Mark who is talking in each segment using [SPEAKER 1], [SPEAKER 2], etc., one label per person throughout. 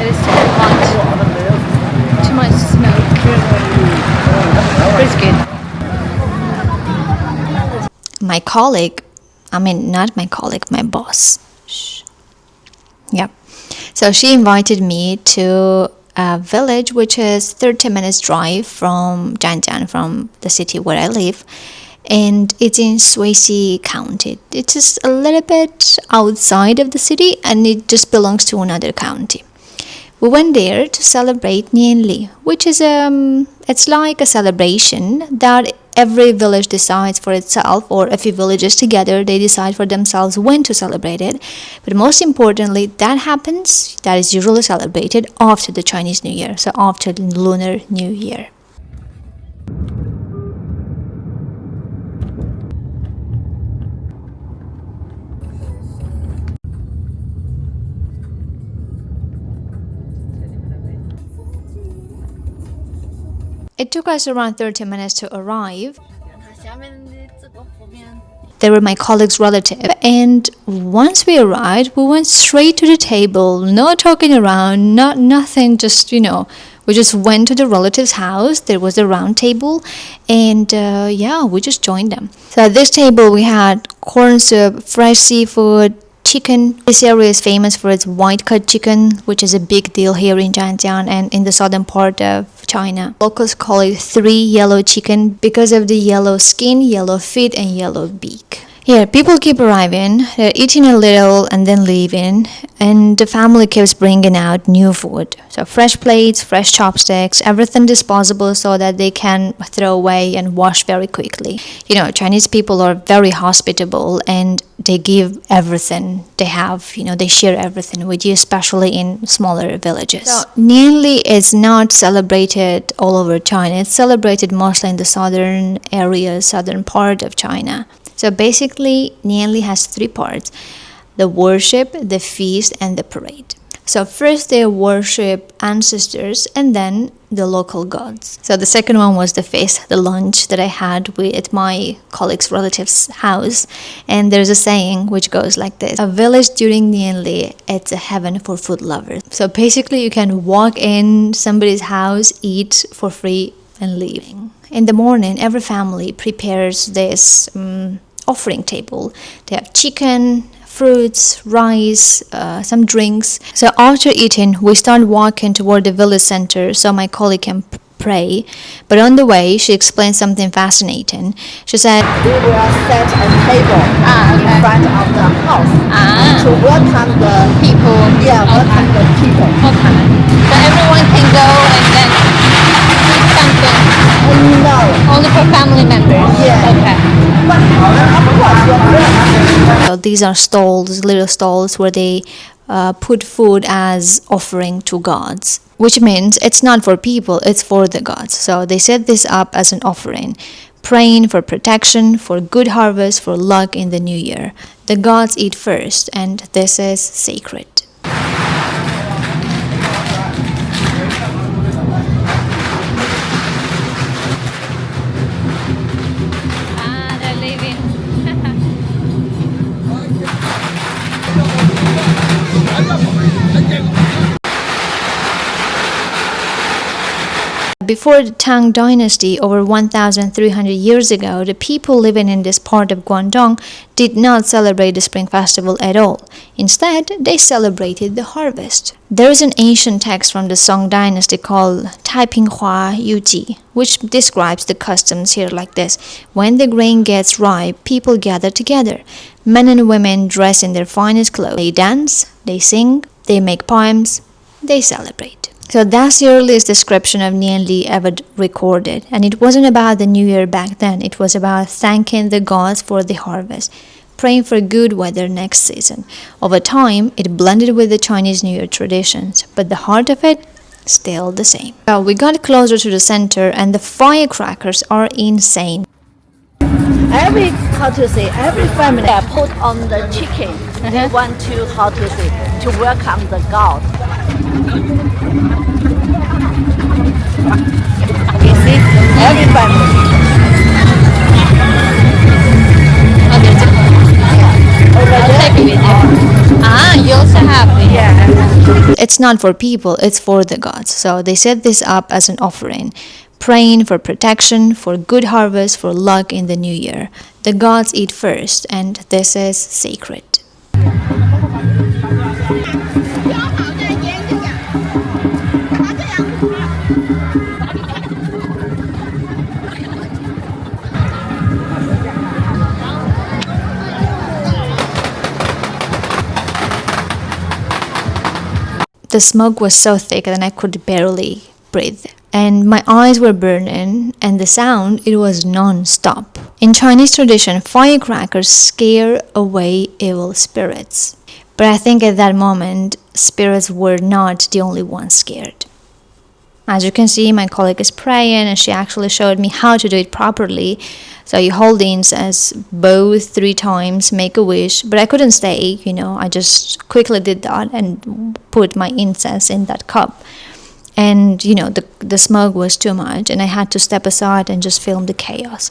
[SPEAKER 1] It is too hot. Too much smoke. It's good. My colleague, not my colleague, my boss. Shh. Yeah. So she invited me to a village which is 30 minutes drive from Zhanjiang, from the city where I live. And it's in Suisi County. It's just a little bit outside of the city and it just belongs to another county. We went there to celebrate Nianli, which is it's like a celebration that every village decides for itself, or a few villages together, they decide for themselves when to celebrate it. But most importantly, that is usually celebrated after the Chinese New Year, so after the Lunar New Year. It took us around 30 minutes to arrive. They were my colleague's relative, and once we arrived, we went straight to the table, no talking around, nothing, just, we just went to the relative's house. There was a round table, and we just joined them. So at this table, we had corn soup, fresh seafood, chicken. This area is famous for its white-cut chicken, which is a big deal here in Zhanjiang and in the southern part of China. Locals call it 3 yellow chicken because of the yellow skin, yellow feet, and yellow beak. Here, people keep arriving, they're eating a little and then leaving, and the family keeps bringing out new food. So fresh plates, fresh chopsticks, everything disposable so that they can throw away and wash very quickly. Chinese people are very hospitable and they give everything they have, they share everything with you, especially in smaller villages. So Nianli is not celebrated all over China. It's celebrated mostly in the southern area, southern part of China. So basically, Nianli has 3 parts: the worship, the feast, and the parade. So first they worship ancestors and then the local gods. So the second one was the feast, the lunch that I had at my colleague's relative's house. And there's a saying which goes like this: a village during Nianli, it's a heaven for food lovers. So basically you can walk in somebody's house, eat for free, and leave. In the morning, every family prepares this offering table. They have chicken, fruits, rice, some drinks. So after eating, we start walking toward the village center so my colleague can pray. But on the way, she explained something fascinating. She said,
[SPEAKER 2] we will set a table in front of the house to welcome the people. Yeah, welcome the people.
[SPEAKER 1] Okay. So everyone can go and then eat something?
[SPEAKER 2] No.
[SPEAKER 1] Only for family members?
[SPEAKER 2] Yeah.
[SPEAKER 1] Okay.
[SPEAKER 2] But of course, your friends.
[SPEAKER 1] So these are stalls, little stalls where they put food as offering to gods, which means it's not for people, it's for the gods. So they set this up as an offering, praying for protection, for good harvest, for luck in the new year. The gods eat first, and this is sacred. They're leaving. Before the Tang Dynasty, over 1,300 years ago, the people living in this part of Guangdong did not celebrate the Spring Festival at all. Instead, they celebrated the harvest. There is an ancient text from the Song Dynasty called Taipinghua Yuji, which describes the customs here like this. When the grain gets ripe, people gather together. Men and women dress in their finest clothes. They dance, they sing, they make poems, they celebrate. So that's the earliest description of Nianli ever recorded. And it wasn't about the New Year back then. It was about thanking the gods for the harvest, praying for good weather next season. Over time, it blended with the Chinese New Year traditions, but the heart of it, still the same. So we got closer to the center, and the firecrackers are insane.
[SPEAKER 2] Every family put on the chicken. They want to, to welcome the god. You see, every family. I'll take it with you.
[SPEAKER 1] Ah, you also have it.
[SPEAKER 2] Yeah.
[SPEAKER 1] It's not for people, it's for the gods. So they set this up as an offering, praying for protection, for good harvest, for luck in the new year. The gods eat first, and this is sacred. The smoke was so thick that I could barely breathe. And my eyes were burning, and the sound, it was non-stop. In Chinese tradition, firecrackers scare away evil spirits. But I think at that moment, spirits were not the only ones scared. As you can see, my colleague is praying, and she actually showed me how to do it properly. So you hold the incense both 3 times, make a wish, but I couldn't stay, I just quickly did that and put my incense in that cup. And the smoke was too much, and I had to step aside and just film the chaos.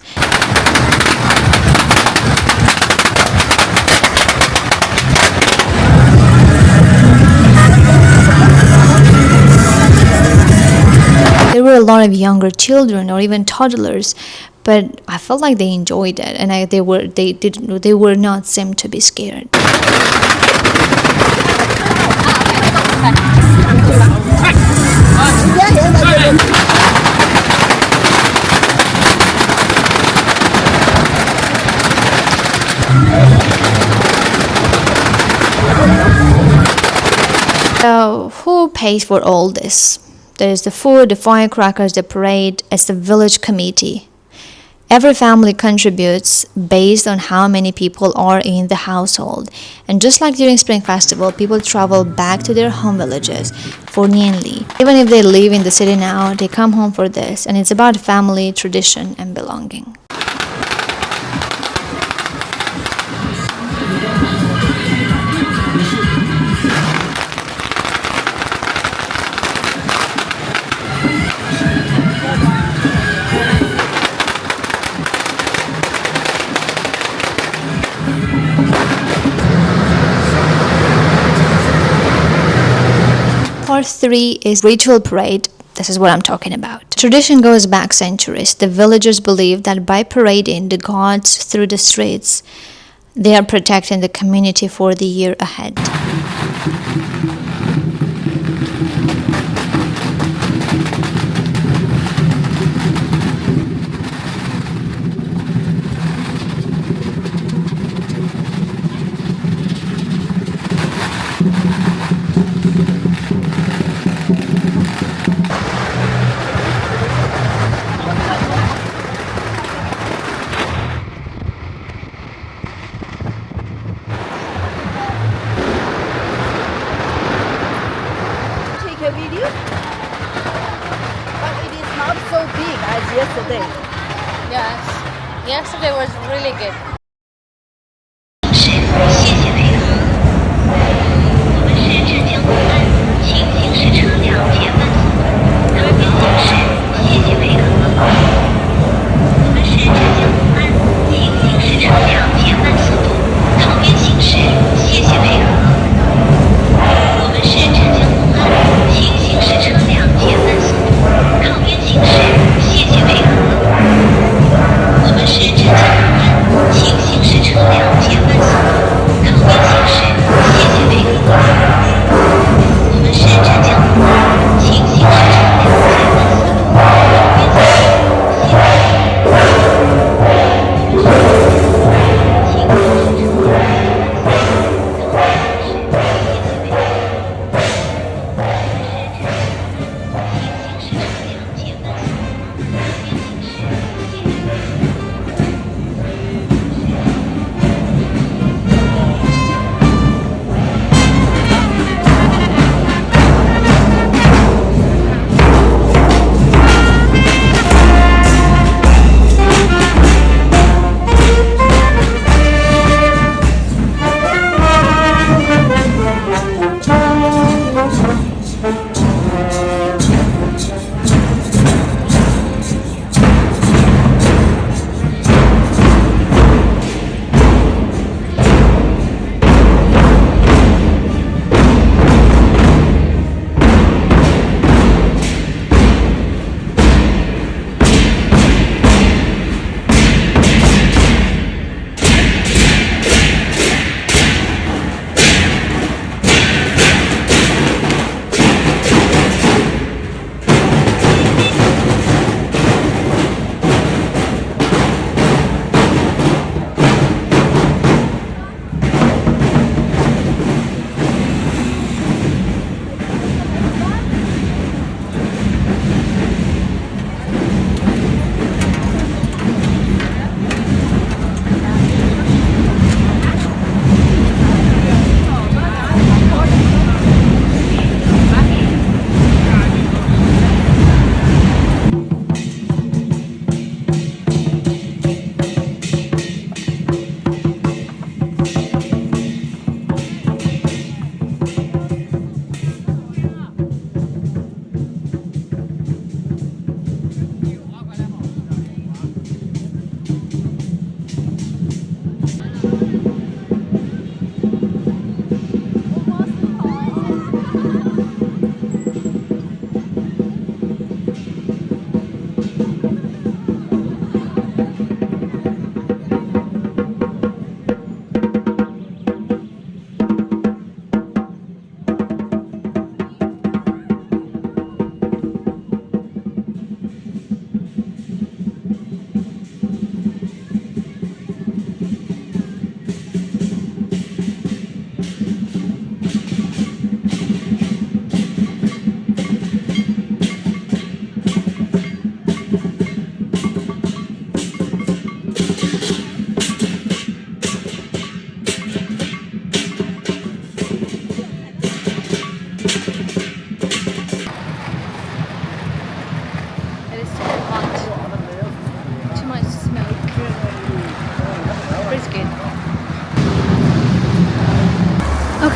[SPEAKER 1] There were a lot of younger children or even toddlers, but I felt like they enjoyed it, and they were not seemed to be scared. So who pays for all this? There's the food, the firecrackers, the parade. It's the village committee. Every family contributes based on how many people are in the household. And just like during Spring Festival, people travel back to their home villages for Nianli. Even if they live in the city now, they come home for this. And it's about family, tradition, and belonging. Part 3 is ritual parade. This is what I'm talking about. Tradition goes back centuries. The villagers believe that by parading the gods through the streets, they are protecting the community for the year ahead.
[SPEAKER 2] Take a video, but it is not so big as yesterday.
[SPEAKER 1] Yes, yesterday was really good.
[SPEAKER 3] 是谢谢配合。我们是浙江公安，请行驶车辆减慢速度，靠边行驶，谢谢配合。我们是浙江公安，请行驶车辆减慢速度，靠边行驶，谢谢配合。我们是浙江公安，请行驶车辆减慢速度，靠边行驶，谢谢配合。我们是浙江公安，请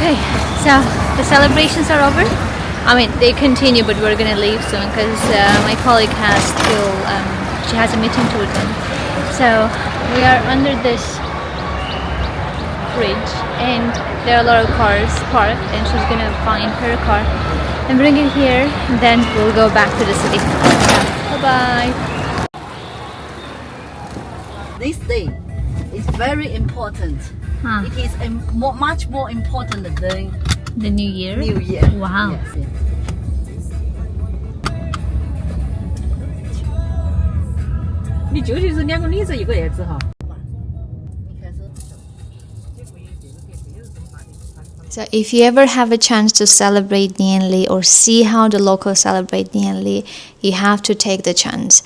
[SPEAKER 1] Okay, so the celebrations are over. I mean, they continue, but we're gonna leave soon because my colleague has still, she has a meeting to attend. So we are under this bridge, and there are a lot of cars parked, and she's gonna find her car and bring it here, and then we'll go back to the city. Bye bye.
[SPEAKER 2] This day is very important.
[SPEAKER 1] Huh.
[SPEAKER 2] It is much more important than
[SPEAKER 1] The New Year.
[SPEAKER 2] New Year.
[SPEAKER 1] Wow.
[SPEAKER 2] Yes, yes.
[SPEAKER 4] 你究竟是2个女子1个儿子哈？
[SPEAKER 1] So if you ever have a chance to celebrate Nianli or see how the locals celebrate Nianli, you have to take the chance.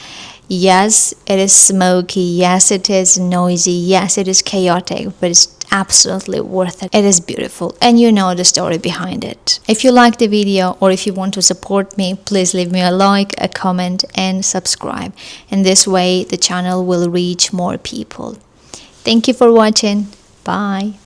[SPEAKER 1] Yes, it is smoky. Yes, it is noisy. Yes, it is chaotic, but it's absolutely worth it. It is beautiful, and you know the story behind it. If you like the video or if you want to support me, please leave me a like, a comment, and subscribe. In this way, the channel will reach more people. Thank you for watching. Bye.